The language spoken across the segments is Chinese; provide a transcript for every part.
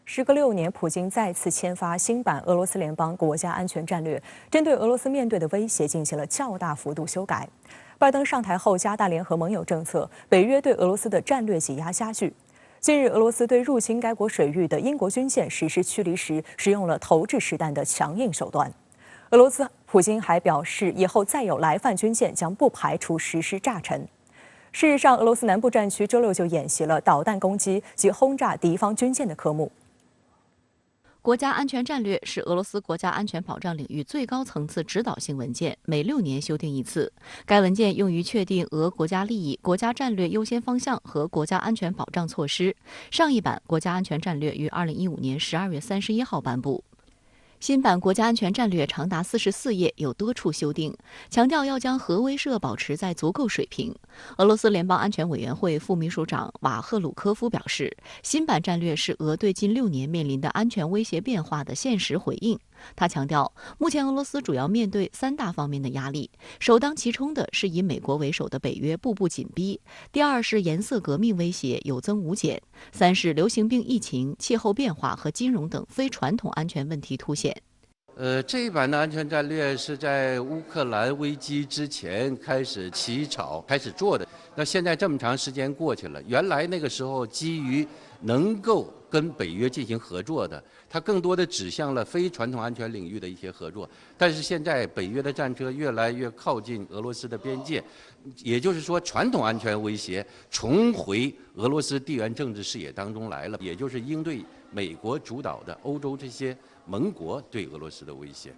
时隔6年，普京再次签发新版俄罗斯联邦国家安全战略，针对俄罗斯面对的威胁进行了较大幅度修改。拜登上台后加大联合盟友政策，北约对俄罗斯的战略挤压加剧。近日，俄罗斯对入侵该国水域的英国军舰实施驱离时，使用了投掷实弹的强硬手段。俄罗斯普京还表示，以后再有来犯军舰，将不排除实施炸沉。事实上，俄罗斯南部战区周6就演习了导弹攻击及轰炸敌方军舰的科目。国家安全战略是俄罗斯国家安全保障领域最高层次指导性文件，每6年修订一次。该文件用于确定俄国家利益、国家战略优先方向和国家安全保障措施。上一版国家安全战略于2015年12月31号颁布。新版国家安全战略长达44页，有多处修订，强调要将核威慑保持在足够水平。俄罗斯联邦安全委员会副秘书长瓦赫鲁科夫表示，新版战略是俄对近6年面临的安全威胁变化的现实回应。他强调，目前俄罗斯主要面对3大方面的压力，首当其冲的是以美国为首的北约步步紧逼，第二是颜色革命威胁有增无减，3是流行病疫情、气候变化和金融等非传统安全问题凸显。这一版的安全战略是在乌克兰危机之前开始起草、开始做的。那现在这么长时间过去了，原来那个时候基于能够跟北约进行合作的，它更多的指向了非传统安全领域的一些合作。但是现在北约的战车越来越靠近俄罗斯的边界，也就是说，传统安全威胁重回俄罗斯地缘政治视野当中来了，也就是应对美国主导的欧洲这些盟国对俄罗斯的威胁。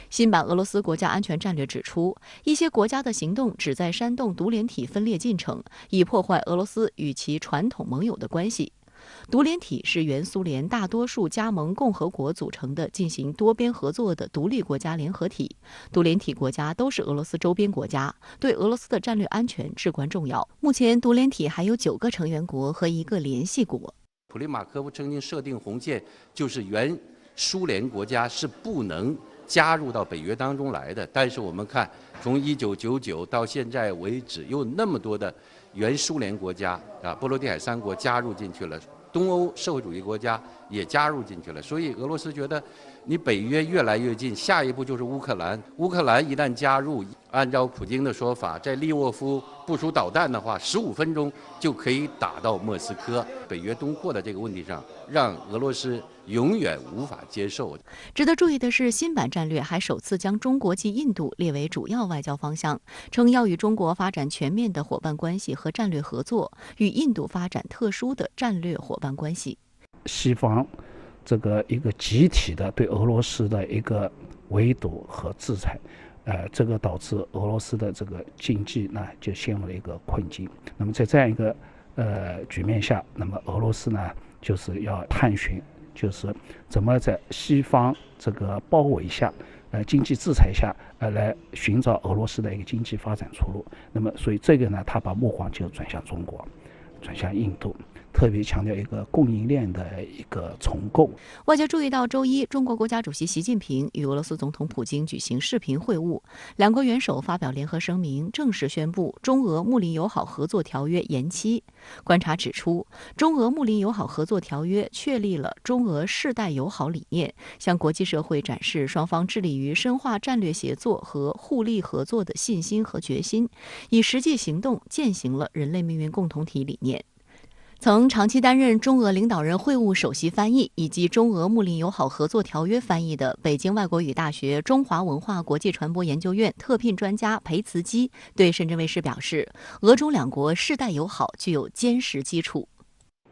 新版俄罗斯国家安全战略指出，一些国家的行动旨在煽动独联体分裂进程，以破坏俄罗斯与其传统盟友的关系。独联体是原苏联大多数加盟共和国组成的进行多边合作的独立国家联合体。独联体国家都是俄罗斯周边国家，对俄罗斯的战略安全至关重要。目前，独联体还有9个成员国和1个联系国。普利马科夫曾经设定红线，就是原苏联国家是不能加入到北约当中来的。但是我们看，从1999到现在为止，有那么多的原苏联国家波罗的海3国加入进去了，东欧社会主义国家也加入进去了。所以俄罗斯觉得，你北约越来越近，下一步就是乌克兰。乌克兰一旦加入，按照普京的说法，在利沃夫部署导弹的话，15分钟就可以打到莫斯科。北约东扩的这个问题上，让俄罗斯永远无法接受。值得注意的是，新版战略还首次将中国及印度列为主要外交方向，称要与中国发展全面的伙伴关系和战略合作，与印度发展特殊的战略伙伴关系。西方这个一个集体的对俄罗斯的一个围堵和制裁，这个导致俄罗斯的这个经济呢就陷入了一个困境。那么在这样一个局面下，那么俄罗斯呢就是要探寻，就是怎么在西方这个包围下，经济制裁下，来寻找俄罗斯的一个经济发展出路。那么所以这个呢，他把目光就转向中国，转向印度。特别强调一个供应链的一个重构。外界注意到，周一，中国国家主席习近平与俄罗斯总统普京举行视频会晤，两国元首发表联合声明，正式宣布中俄睦邻友好合作条约延期。观察指出，中俄睦邻友好合作条约确立了中俄世代友好理念，向国际社会展示双方致力于深化战略协作和互利合作的信心和决心，以实际行动践行了人类命运共同体理念。曾长期担任中俄领导人会晤首席翻译以及中俄睦邻友好合作条约翻译的北京外国语大学中华文化国际传播研究院特聘专家裴慈基对深圳卫视表示，俄中两国世代友好具有坚实基础。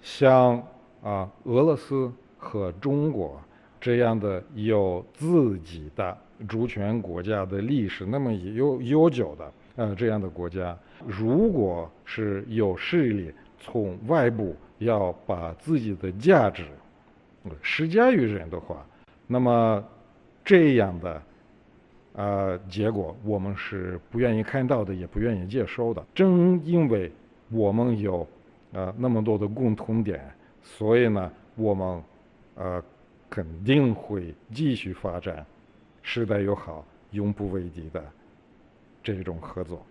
像俄罗斯和中国这样的有自己的主权国家的历史那么悠久的这样的国家，如果是有势力从外部要把自己的价值施加于人的话，那么这样的结果我们是不愿意看到的，也不愿意接受的。正因为我们有那么多的共同点，所以呢，我们肯定会继续发展世代友好、永不为敌的这种合作。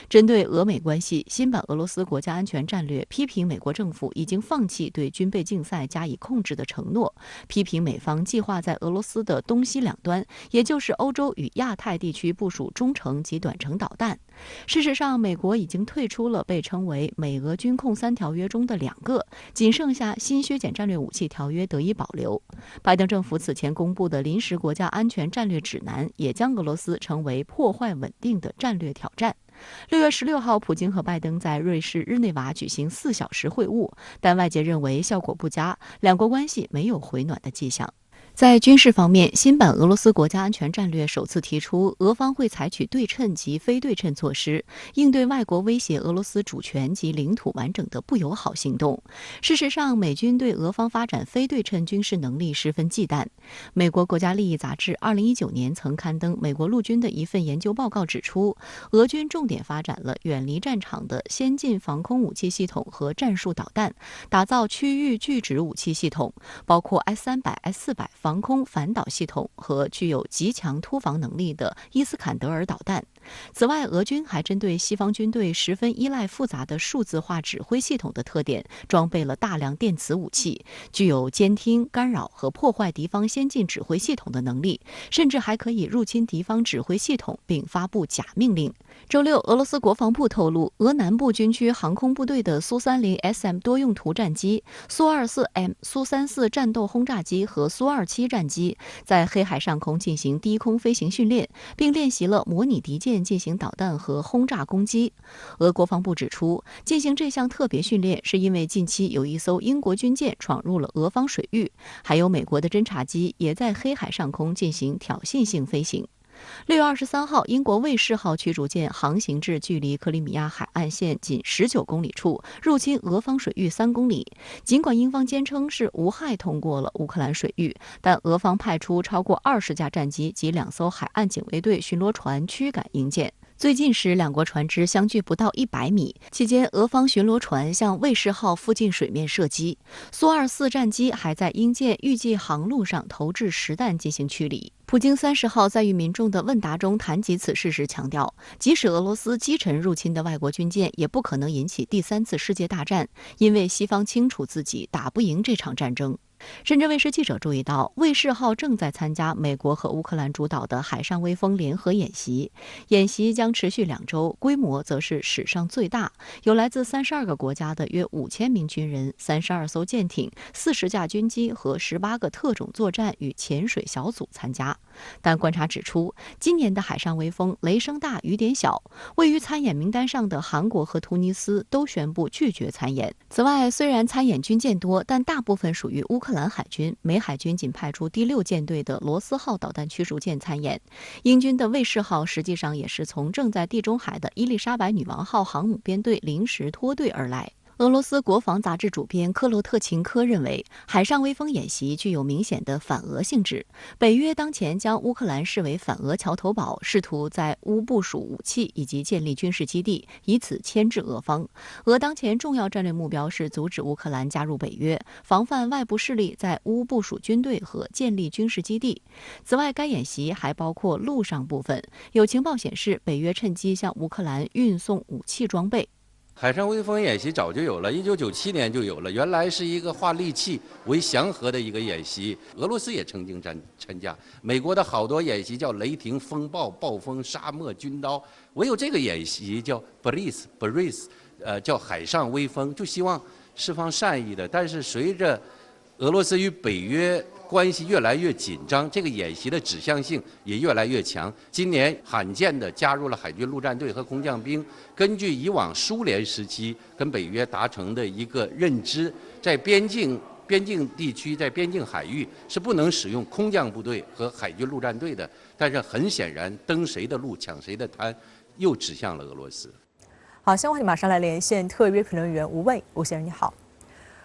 针对俄美关系，新版俄罗斯国家安全战略批评美国政府已经放弃对军备竞赛加以控制的承诺，批评美方计划在俄罗斯的东西两端，也就是欧洲与亚太地区部署中程及短程导弹。事实上，美国已经退出了被称为美俄军控3条约中的2个，仅剩下新削减战略武器条约得以保留。拜登政府此前公布的临时国家安全战略指南也将俄罗斯称为破坏稳定的战略挑战。6月16号，普京和拜登在瑞士日内瓦举行4小时会晤，但外界认为效果不佳，两国关系没有回暖的迹象。在军事方面，新版俄罗斯国家安全战略首次提出，俄方会采取对称及非对称措施，应对外国威胁俄罗斯主权及领土完整的不友好行动。事实上，美军对俄方发展非对称军事能力十分忌惮。美国国家利益杂志2019年曾刊登美国陆军的一份研究报告指出，俄军重点发展了远离战场的先进防空武器系统和战术导弹，打造区域拒止武器系统，包括 S-300、S-400防空反导系统和具有极强突防能力的伊斯坎德尔导弹。此外，俄军还针对西方军队十分依赖复杂的数字化指挥系统的特点，装备了大量电磁武器，具有监听、干扰和破坏敌方先进指挥系统的能力，甚至还可以入侵敌方指挥系统并发布假命令。周六，俄罗斯国防部透露，俄南部军区航空部队的苏30SM 多用途战机、苏24M、苏34战斗轰炸机和苏27战机在黑海上空进行低空飞行训练，并练习了模拟敌舰进行导弹和轰炸攻击。俄国防部指出，进行这项特别训练是因为近期有一艘英国军舰闯入了俄方水域，还有美国的侦察机也在黑海上空进行挑衅性飞行。6月23号，英国卫士号驱逐舰航行至距离克里米亚海岸线仅19公里处，入侵俄方水域3公里。尽管英方坚称是无害通过了乌克兰水域，但俄方派出超过20架战机及2艘海岸警卫队巡逻船驱赶英舰。最近时，两国船只相距不到100米。期间，俄方巡逻船向卫士号附近水面射击。苏24战机还在英舰预计航路上投掷实弹进行驱离。普京30号在与民众的问答中谈及此事时强调，即使俄罗斯击沉入侵的外国军舰，也不可能引起第3次世界大战，因为西方清楚自己打不赢这场战争。深圳卫视记者注意到，卫士号正在参加美国和乌克兰主导的海上威风联合演习，演习将持续2周，规模则是史上最大，有来自32个国家的约5000名军人、32艘舰艇、40架军机和18个特种作战与潜水小组参加。但观察指出，今年的海上威风雷声大雨点小，位于参演名单上的韩国和突尼斯都宣布拒绝参演。此外，虽然参演军舰多，但大部分属于乌克兰海军，美海军仅派出第6舰队的罗斯号导弹驱逐舰参演。英军的卫士号实际上也是从正在地中海的伊丽莎白女王号航母编队临时脱队而来。俄罗斯国防杂志主编科洛特琴科认为，海上威风演习具有明显的反俄性质。北约当前将乌克兰视为反俄桥头堡，试图在乌部署武器以及建立军事基地，以此牵制俄方。俄当前重要战略目标是阻止乌克兰加入北约，防范外部势力在乌部署军队和建立军事基地。此外，该演习还包括陆上部分。有情报显示，北约趁机向乌克兰运送武器装备。海上威风演习早就有了，1997年就有了。原来是一个化戾气为祥和的一个演习，俄罗斯也曾经参加。美国的好多演习叫雷霆、风暴、暴风、沙漠、军刀，唯有这个演习叫 Breeze，叫海上威风，就希望释放善意的。但是随着俄罗斯与北约关系越来越紧张，这个演习的指向性也越来越强。今年罕见的加入了海军陆战队和空降兵。根据以往苏联时期跟北约达成的一个认知，在边境地区，在边境海域是不能使用空降部队和海军陆战队的。但是很显然，登谁的路抢谁的滩，又指向了俄罗斯。好，新闻话题马上来连线特约评论员吴卫，吴先生你好。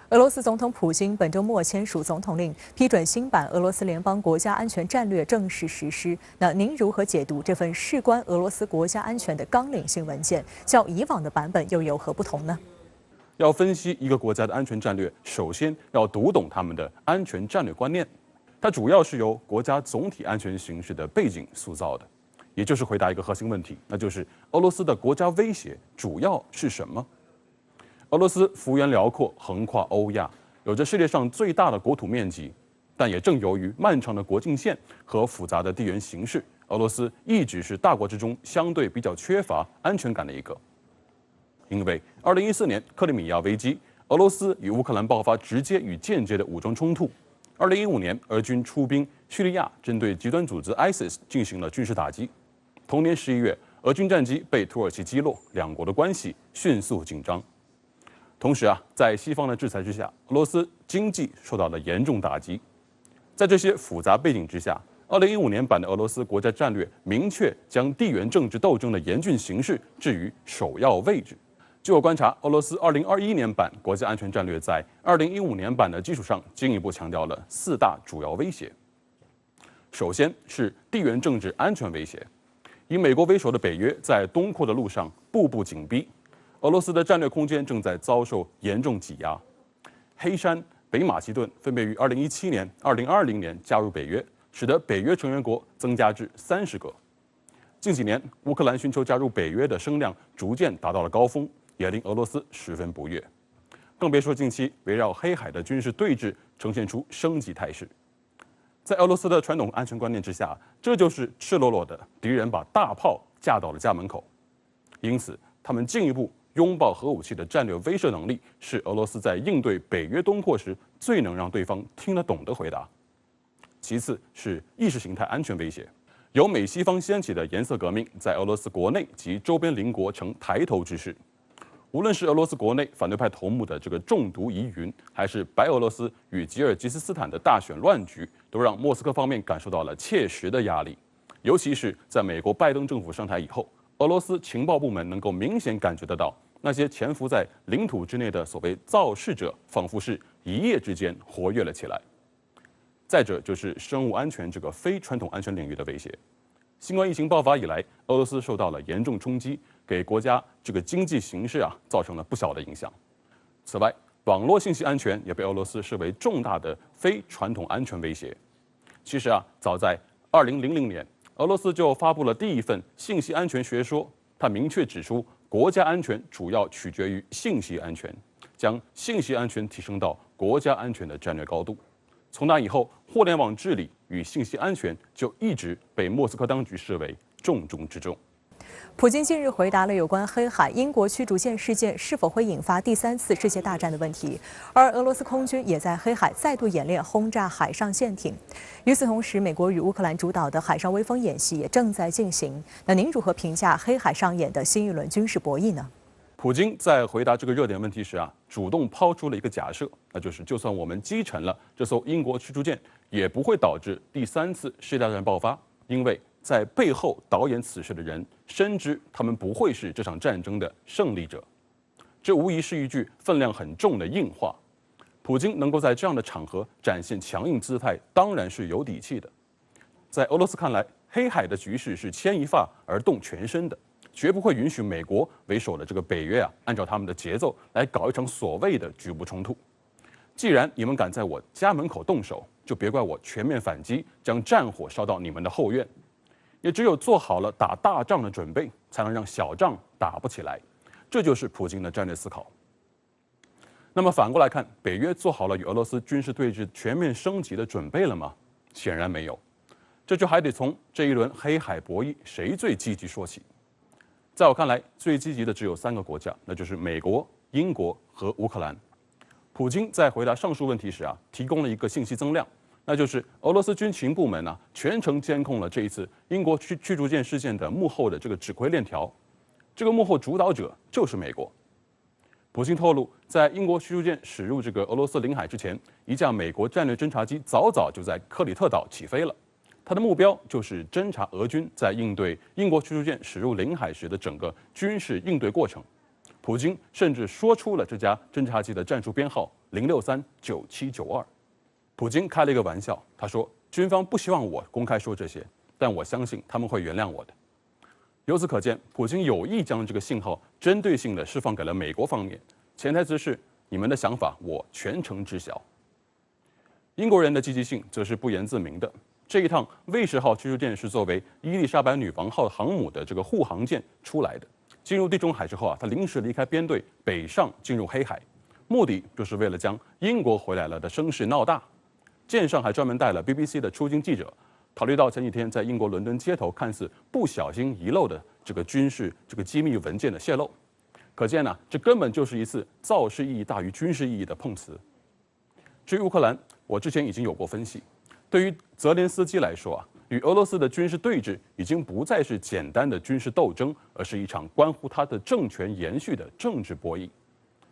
俄罗斯总统普京本周末签署总统令，批准新版俄罗斯联邦国家安全战略正式实施。那您如何解读这份事关俄罗斯国家安全的纲领性文件？较以往的版本又有何不同呢？要分析一个国家的安全战略，首先要读懂他们的安全战略观念。它主要是由国家总体安全形势的背景塑造的。也就是回答一个核心问题，那就是俄罗斯的国家威胁主要是什么？俄罗斯幅员辽阔，横跨欧亚，有着世界上最大的国土面积，但也正由于漫长的国境线和复杂的地缘形势，俄罗斯一直是大国之中相对比较缺乏安全感的一个。因为2014年克里米亚危机，俄罗斯与乌克兰爆发直接与间接的武装冲突。2015年，俄军出兵叙利亚，针对极端组织 ISIS 进行了军事打击。同年11月，俄军战机被土耳其击落，两国的关系迅速紧张。同时在西方的制裁之下，俄罗斯经济受到了严重打击。在这些复杂背景之下，2015年版的俄罗斯国家战略明确将地缘政治斗争的严峻形势置于首要位置。据我观察，俄罗斯2021年版国家安全战略在2015年版的基础上，进一步强调了4大主要威胁。首先是地缘政治安全威胁，以美国为首的北约在东扩的路上步步紧逼，俄罗斯的战略空间正在遭受严重挤压。黑山、北马其顿分别于2017年、2020年加入北约，使得北约成员国增加至30个。近几年，乌克兰寻求加入北约的声量逐渐达到了高峰，也令俄罗斯十分不悦。更别说近期围绕黑海的军事对峙呈现出升级态势。在俄罗斯的传统安全观念之下，这就是赤裸裸的敌人把大炮架到了家门口。因此，他们进一步拥抱核武器的战略威慑能力，是俄罗斯在应对北约东扩时最能让对方听得懂的回答。其次是意识形态安全威胁，由美西方掀起的颜色革命，在俄罗斯国内及周边邻国呈抬头之势。无论是俄罗斯国内反对派头目的这个中毒疑云，还是白俄罗斯与吉尔吉斯斯坦的大选乱局，都让莫斯科方面感受到了切实的压力。尤其是在美国拜登政府上台以后，俄罗斯情报部门能够明显感觉得到，那些潜伏在领土之内的所谓造事者，仿佛是一夜之间活跃了起来。再者就是生物安全这个非传统安全领域的威胁。新冠疫情爆发以来，俄罗斯受到了严重冲击，给国家这个经济形势造成了不小的影响。此外，网络信息安全也被俄罗斯视为重大的非传统安全威胁。其实早在2000年，俄罗斯就发布了第一份信息安全学说，它明确指出，国家安全主要取决于信息安全，将信息安全提升到国家安全的战略高度。从那以后，互联网治理与信息安全就一直被莫斯科当局视为重中之重。普京近日回答了有关黑海英国驱逐舰事件是否会引发第3次世界大战的问题，而俄罗斯空军也在黑海再度演练轰炸海上舰艇。与此同时，美国与乌克兰主导的海上威风演习也正在进行。那您如何评价黑海上演的新一轮军事博弈呢？普京在回答这个热点问题时主动抛出了一个假设，那就是就算我们击沉了这艘英国驱逐舰，也不会导致第3次世界大战爆发，因为在背后导演此事的人深知他们不会是这场战争的胜利者。这无疑是一句分量很重的硬话。普京能够在这样的场合展现强硬姿态，当然是有底气的。在俄罗斯看来，黑海的局势是牵一发而动全身的，绝不会允许美国为首的这个北约按照他们的节奏来搞一场所谓的局部冲突。既然你们敢在我家门口动手，就别怪我全面反击，将战火烧到你们的后院。也只有做好了打大仗的准备，才能让小仗打不起来。这就是普京的战略思考。那么反过来看，北约做好了与俄罗斯军事对峙全面升级的准备了吗？显然没有。这就还得从这一轮黑海博弈谁最积极说起。在我看来，最积极的只有3个国家，那就是美国、英国和乌克兰。普京在回答上述问题时提供了一个信息增量，那就是俄罗斯军情部门全程监控了这一次英国驱逐舰事件的幕后的这个指挥链条，这个幕后主导者就是美国。普京透露，在英国驱逐舰驶入这个俄罗斯领海之前，一架美国战略侦察机早就在克里特岛起飞了。它的目标就是侦察俄军在应对英国驱逐舰驶入领海时的整个军事应对过程。普京甚至说出了这架侦察机的战术编号0639792。普京开了一个玩笑，他说：“军方不希望我公开说这些，但我相信他们会原谅我的。”由此可见，普京有意将这个信号针对性地释放给了美国方面，潜台词是你们的想法我全程知晓。英国人的积极性则是不言自明的。这一趟卫士号驱逐舰是作为伊丽莎白女王号航母的这个护航舰出来的。进入地中海之后啊，它临时离开编队，北上进入黑海，目的就是为了将英国回来了的声势闹大。舰上还专门带了 BBC 的出境记者，考虑到前几天在英国伦敦街头看似不小心遗漏的这个军事机密文件的泄露，可见呢，这根本就是一次造势意义大于军事意义的碰瓷。至于乌克兰，我之前已经有过分析，对于泽连斯基来说啊，与俄罗斯的军事对峙已经不再是简单的军事斗争，而是一场关乎他的政权延续的政治博弈。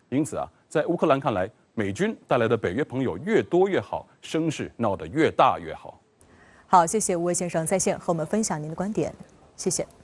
因此啊，在乌克兰看来，美军带来的北约朋友越多越好，声势闹得越大越好。好，谢谢吴伟先生在线和我们分享您的观点，谢谢。